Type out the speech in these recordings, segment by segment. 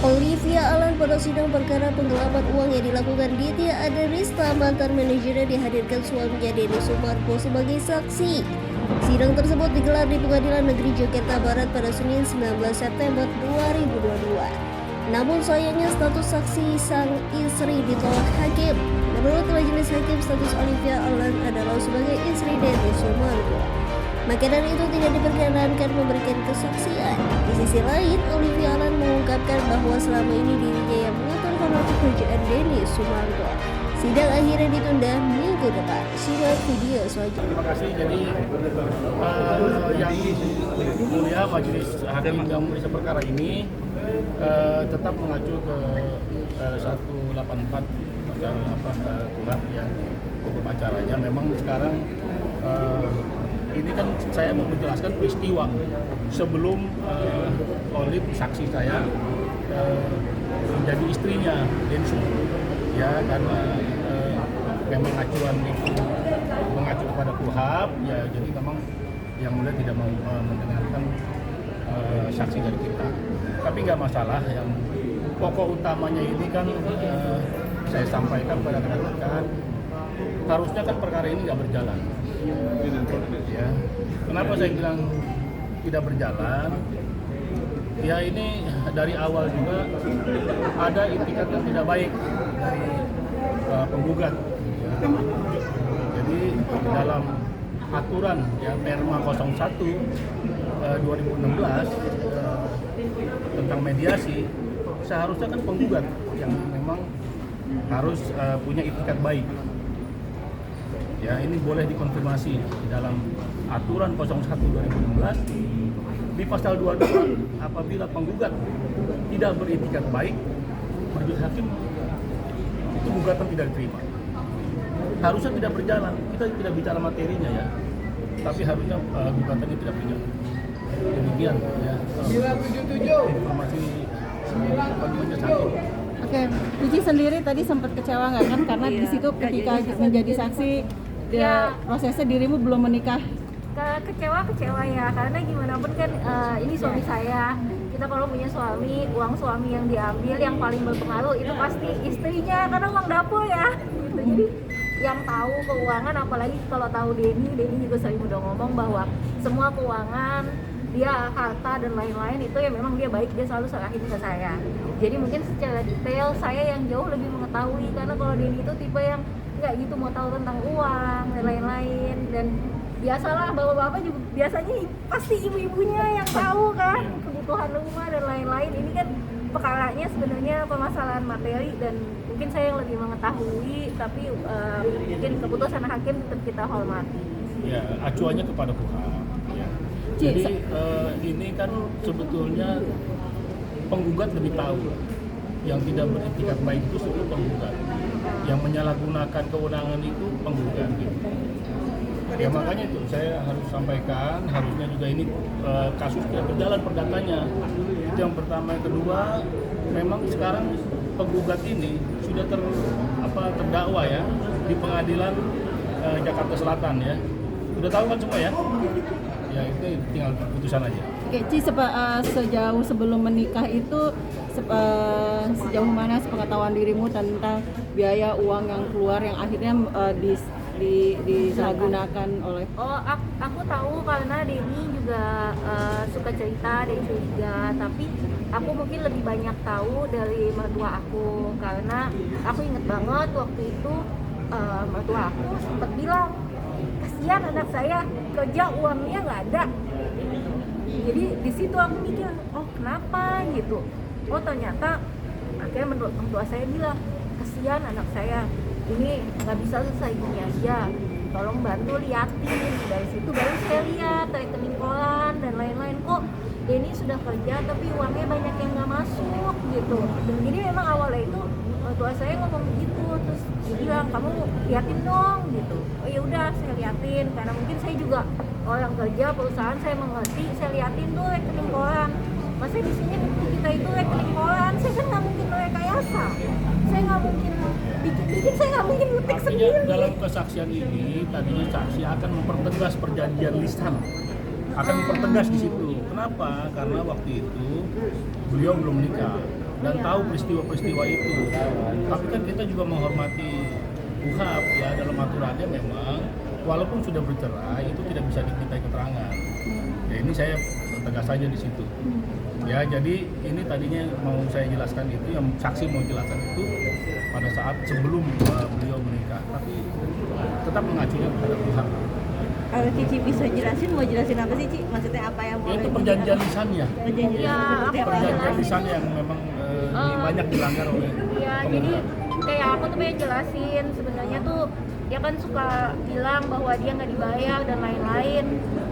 Olivia Alan pada sidang perkara penggelapan uang yang dilakukan Ditya Aderista, mantan manajernya, dihadirkan suaminya Denny Sumarko sebagai saksi. Sidang tersebut digelar di Pengadilan Negeri Jakarta Barat pada Senin 19 September 2022. Namun sayangnya status saksi sang istri ditolak hakim. Menurut majelis hakim, status Olivia Alan adalah sebagai istri Denny Sumarko. Maka dari itu tidak diperkenankan memberikan kesaksian. Di sisi lain, Olivia Alan mengungkapkan bahwa selama ini dirinya yang mengatur honor pekerjaan Denny Sumarko. Sidang akhirnya ditunda minggu depan. Simak video selanjutnya. Terima kasih. Jadi yang mulia majelis hakim yang memeriksa perkara ini tetap mengacu ke 184 KUHP yang hukum acaranya. Memang sekarang ini kan saya mau menjelaskan peristiwa sebelum Olive saksi saya menjadi istrinya Densu, ya, karena memang acuan itu mengacu kepada KUHP, ya, jadi memang yang mulia tidak mau mendengarkan saksi dari kita. Tapi nggak masalah, yang pokok utamanya ini kan saya sampaikan pada rekan-rekan, harusnya kan perkara ini nggak berjalan. Ya. Kenapa saya bilang tidak berjalan? Ya, ini dari awal juga ada itikat yang tidak baik dari penggugat. Jadi dalam aturan ya Perma 01 2016 tentang mediasi, seharusnya kan penggugat yang memang harus punya itikat baik. Ya, ini boleh dikonfirmasi di dalam aturan 01 2016 di pasal 22, apabila penggugat tidak beritikat baik, majelis hakim itu gugatan tidak diterima. Harusnya tidak berjalan. Kita tidak bicara materinya ya, tapi harusnya gugatannya tidak berjalan. Demikian ya. 977 informasi bagi majelis hakim. Oke, Uci sendiri tadi sempat kecewa nggak kan karena di situ ketika menjadi saksi prosesnya dirimu belum menikah. Kecewa ya, karena gimana pun kan ini suami saya. Kita kalau punya suami, uang suami yang diambil yang paling berpengaruh itu pasti istrinya, karena uang dapur ya gitu. Jadi yang tahu keuangan, apalagi kalau tahu Denny juga sering udah ngomong bahwa semua keuangan dia, harta dan lain-lain itu ya memang dia baik, dia selalu serahin ke saya. Jadi mungkin secara detail saya yang jauh lebih mengetahui, karena kalau Denny itu tipe yang nggak gitu mau tahu tentang uang dan lain-lain. Dan biasalah bapak-bapak juga biasanya pasti ibu-ibunya yang tahu kan kebutuhan rumah dan lain-lain. Ini kan perkaranya sebenarnya permasalahan materi dan mungkin saya yang lebih mengetahui, tapi mungkin keputusan hakim tetap kita hormati. Ya, acuannya kepada KUHP. Ya. Jadi ini kan sebetulnya penggugat lebih tahu. Yang tidak beretikat baik itu sebetulnya penggugat. Yang menyalahgunakan kewenangan itu penggugat. Gitu. Ya, makanya itu saya harus sampaikan, harusnya juga ini kasusnya berjalan perdatanya. Itu yang pertama. Yang kedua, memang sekarang penggugat ini sudah terdakwa ya di Pengadilan Jakarta Selatan ya. Udah tahu kan semua ya? Ya, itu tinggal putusan aja. Oke, Ci, sejauh sebelum menikah itu sejauh mana sepengetahuan dirimu tentang biaya uang yang keluar yang akhirnya disalahgunakan oleh? Aku tahu karena Denny juga suka cerita dari juga, tapi aku mungkin lebih banyak tahu dari mertua aku, karena aku inget banget waktu itu mertua aku sempat bilang, kasihan anak saya kerja uangnya nggak ada. Jadi di situ aku mikir, oh kenapa gitu? Oh ternyata akhirnya mertua saya bilang, kasihan anak saya, ini nggak bisa selesai gini aja, tolong bantu liatin. Dari situ baru saya lihat rekening koran dan lain-lain, kok Denny sudah kerja tapi uangnya banyak yang nggak masuk gitu. Dan jadi memang awalnya itu mertua saya ngomong begitu, terus dia bilang, kamu liatin dong gitu. Oh ya udah, saya liatin, karena mungkin saya juga orang kerja perusahaan, saya mengerti, saya liatin tuh rekening koran. Masa di sini kita itu rekening koran, saya kan nggak mungkin rekayasa, saya nggak mungkin dikit-dikit, saya nggak mungkin ngetik sendiri. Dalam kesaksian ini tadinya saksi akan mempertegas perjanjian lisan, akan mempertegas di situ. Kenapa? Karena waktu itu beliau belum nikah. dan Iya. tahu peristiwa-peristiwa itu. Tapi kan kita juga menghormati UHAP ya, dalam aturannya memang walaupun sudah bercerai itu tidak bisa dimintai keterangan. Ya ini saya tegas saja di situ. Ya jadi ini tadinya mau saya jelaskan itu, yang saksi mau jelaskan itu pada saat sebelum beliau menikah, tapi tetap mengacunya kepada UHAP. Kalau Cici bisa jelasin, mau jelasin apa sih Ci? Maksudnya apa yang Ya, itu perjanjian lisannya. Perjanjian Ya, seperti apa? Perjanjian lisan yang memang banyak dilanggar oleh Ya, jadi kayak aku tuh pengen jelasin sebenarnya tuh dia kan suka bilang bahwa dia nggak dibayar dan lain-lain.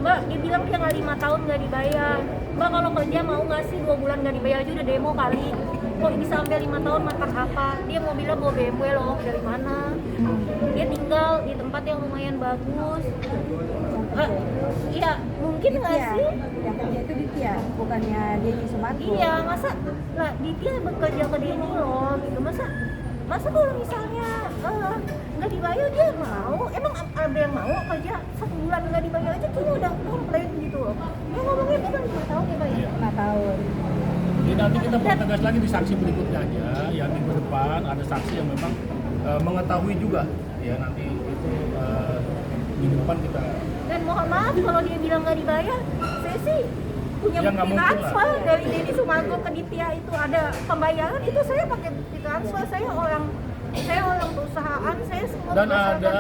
Mbak, dia bilang dia nggak 5 tahun nggak dibayar. Mbak, kalau kerja mau nggak sih 2 bulan nggak dibayar aja udah demo kali. Kok bisa sampai 5 tahun makan apa? Dia mau bilang bawa BMW loh, dari mana? Dia tinggal di tempat yang lumayan bagus. Iya, mungkin nggak Ditya. sih? Yang kerja itu Ditya, bukannya Denny Sumargo. Iya, masa lah dia bekerja ke Denny loh gitu. Masa kalau misalnya nggak dibayar dia mau? Emang ada yang mau kerja 1 bulan nggak dibayar aja kayaknya udah komplain gitu loh. Dia ngomongnya dia kan 5 tahun ya Pak ya? Iya. 5 tahun. Jadi nanti kita pertegas lagi di saksi berikutnya aja, ya minggu depan ada saksi yang memang mengetahui juga, ya nanti itu minggu depan kita. Dan mohon maaf kalau dia bilang nggak dibayar, saya sih punya Ya, nggak bukti mungkin transfer dari Denny Sumargo ke Ditya itu ada pembayaran itu saya pakai bukti transfer, saya orang perusahaan, saya semua Dan berdasarkan ada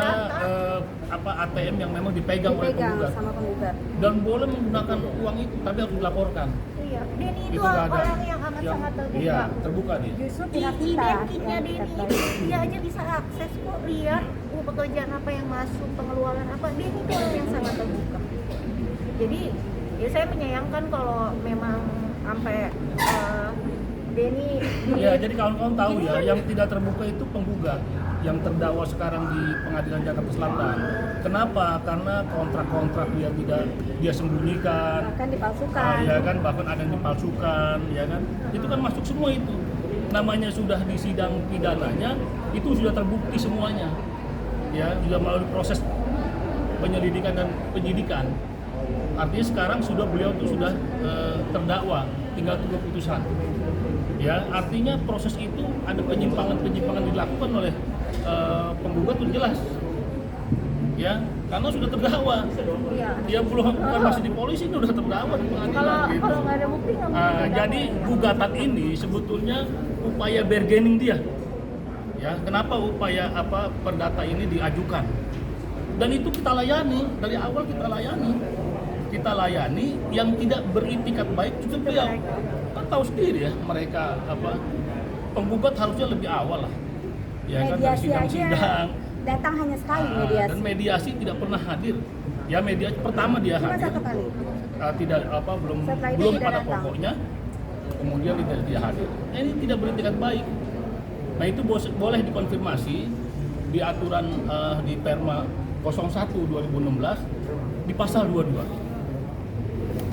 data. ATM yang memang dipegang oleh Dipegang penggugat sama penggugat. dan boleh menggunakan uang itu, tapi harus dilaporkan. Iya, Denny itu Nggak ada orang yang amat sangat terbuka. Iya, terbuka dia. Justru Di pihak kita bankingnya yang Denny terkait. itu dia aja bisa akses kok, lihat pekerjaan apa yang masuk, pengeluaran apa. Denny itu orang yang sangat terbuka. Jadi ya saya menyayangkan kalau memang sampai Denny Ya, jadi kawan-kawan tahu ya, yang tidak terbuka itu penggugat yang terdakwa sekarang di Pengadilan Jakarta Selatan. Kenapa? Karena kontrak-kontrak dia sembunyikan. Bahkan dipalsukan. Ya kan, bahkan ada yang dipalsukan, ya kan. Itu kan masuk semua itu. Namanya sudah di sidang pidananya, itu sudah terbukti semuanya. Ya, sudah melalui proses penyelidikan dan penyidikan. Artinya sekarang beliau itu sudah terdakwa, tinggal tunggu putusan. Ya, artinya proses itu ada penyimpangan-penyimpangan dilakukan oleh penggugat itu jelas. Ya, karena sudah terdakwa. Iya. Dia bukan masih di polisi, ini udah terdakwa di pengadilan. gitu. Kalau nggak ada bukti nggak mungkin. Jadi gugatan ini sebetulnya upaya bargaining dia. Ya, kenapa upaya perdata ini diajukan? Dan itu kita layani, dari awal kita layani. Kita layani yang tidak beritikat baik justru beliau. Kan tahu sendiri ya, mereka penggugat harusnya lebih awal lah. Ya kan, dari Mediasi aja sidang-sidang. datang hanya sekali mediasi. Dan mediasi tidak pernah hadir. Ya, mediasi pertama dia Cuma hadir. 1 kali. Tidak belum Setelah itu belum tidak pada datang. pokoknya. Kemudian dia hadir. Ini tidak beritikat baik. Nah, itu boleh dikonfirmasi di aturan di Perma 01 2016 di pasal 22.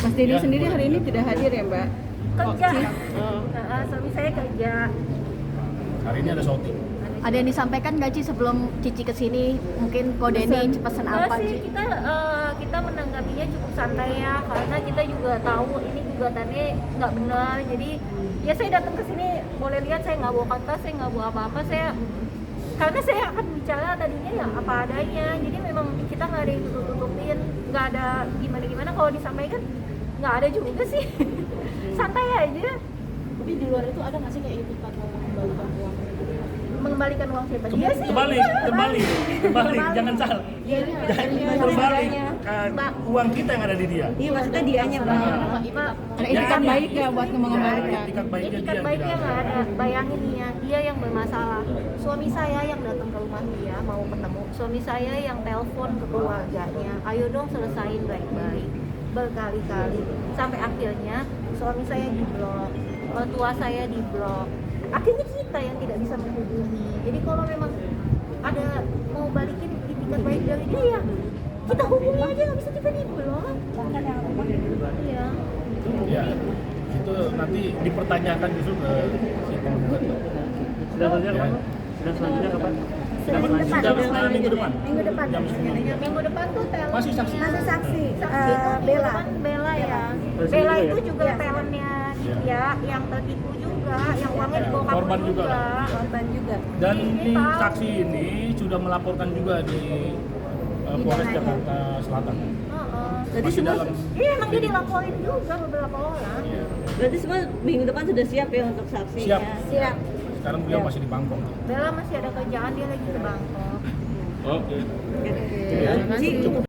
Mas Denny Ya, sendiri hari ini boleh. tidak hadir ya Mbak? kerja. Oh. Suami saya kerja. Hari ini ada shooting. Ada yang disampaikan nggak Ci sebelum Cici kesini? Mungkin kode ini pesan Enggak apa sih, Ci? kita menanggapinya cukup santai ya, karena kita juga tahu ini gugatannya nggak benar. Jadi ya saya datang ke sini, boleh lihat saya nggak bawa kertas, saya nggak bawa apa-apa, karena saya akan bicara tadinya ya apa adanya. Jadi memang kita nggak ada yang tutup-tutupin, nggak ada gimana-gimana. Kalau disampaikan nggak ada juga sih, santai aja. Tapi di luar itu ada nggak sih kayak itikat mau mengembalikan uang? Mengembalikan uang siapa? Dia sih. Terbalik, jangan salah. Terbalik, uang kita yang ada di dia. Iya, maksudnya dianya Bang. Ada itikat baik ya buat mengembalikan? Itikat baiknya Etikat dia baiknya tidak nggak ada. Bayangin nih ya, dia yang bermasalah. Suami saya yang datang ke rumah dia mau ketemu. Suami saya yang telepon ke keluarganya, ayo dong selesain baik-baik. Berkali-kali. Sampai akhirnya suami saya diblok, mertua saya diblok. Akhirnya kita yang tidak bisa menghubungi. Jadi kalau memang ada mau balikin itikat baik dari dia, ya kita hubungi aja, nggak bisa kita diblok. Bahkan yang rumah. Iya. Ya, itu nanti dipertanyakan justru ke si penggugat. Sidang selanjutnya kapan? Sidang selanjutnya kapan? Minggu depan. Minggu depan. Jam 10. Minggu depan tuh talent. Masih saksi. Masih saksi. Saksi itu minggu Bella. depan Bella ya. Masih Bella juga itu ya? juga Iya. talentnya dia yang tertipu juga. yang uangnya dibawa kabur Korban juga. Korban juga. Dan Ini tahu. saksi ini sudah melaporkan juga di Polres Jakarta Selatan. Jadi Masih semua, dalam Iya emang dia dilaporin juga beberapa orang. Iya. berarti semua minggu depan sudah siap ya untuk saksinya. Siap. Siap. Sekarang beliau masih di Bangkok. Bella masih ada kerjaan dia lagi ke Bangkok. Oke. Ci, Cukup